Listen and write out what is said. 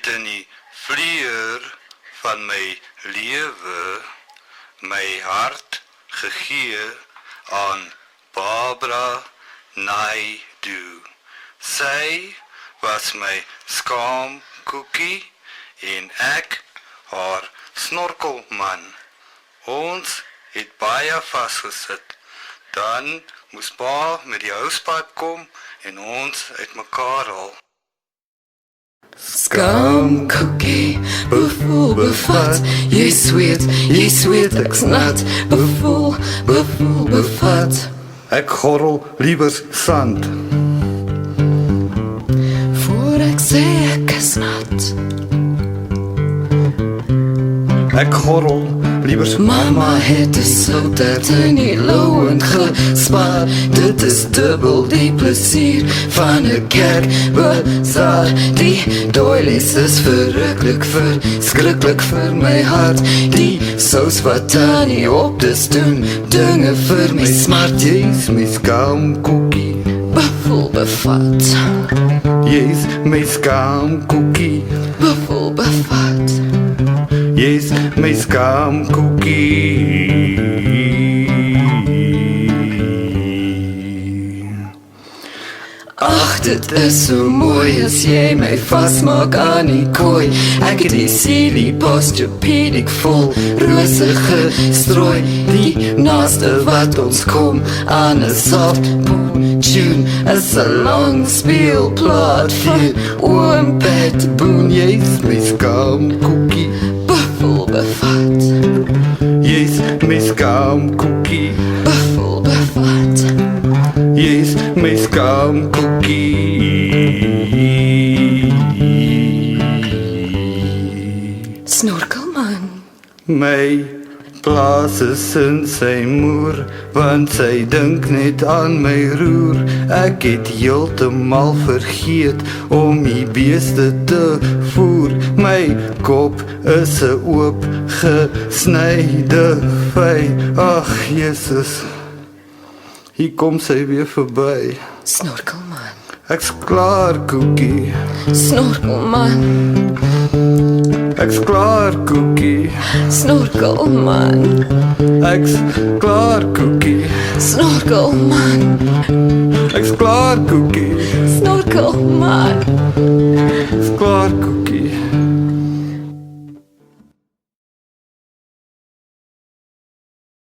het in die vleuer van my lewe my hart gegee aan Barbara Naidoo. Sy was my skaamkoekie en ek haar snorkelman. Ons het baie vasgesit. Dan moes pa met die housepad kom en ons uitmekaar haal. Skaamkoekie, bevoel, bevat, jy sweet, ek's nat, bevoel, bevat. Ek gorrel liewer sand. Voor ek sê ek is nat. Ek gorrel liewer Mama het 'n soutert in die louend gespaar. Dit is dubbel die plesier van 'n kerkbazaar. Die doilies is verskriklik vir my hart. Die sous wat Tannie op dis doen, dinge vir my smart. Jy's my skaamkoekie, Bevoel, bevat, jy's my skaamkoekie, bevoel, bevat. jy's my skaamkoekie. Ag, dit is so mooi as jy my vasmaak aan die kooi. Ek het die silly posturpedic vol rose gestrooi. Die naaste wat ons kom aan 'n soft tune is 'n lang speelplaat van oom Pat Boone. Jy's my skaamkoekie, Bevoel, bevat, jy's my skaamkoekie, bevoel, bevat. jy's my skaamkoekie. Snorkelman. My plaas is in sy moer, want sy dink net aan my roer. Ek het heeltemal vergeet om die beeste te voer. My kop is 'n oop gesnyde vy. Ag Jesus, hier kom sy weer verby. Snorkelman. Ek's klaar, koekie, Snorkelman. ek's klaar, koekie, Snorkelman. ek's klaar, koekie, Snorkelman. ek's klaar, koekie. Snorkelman.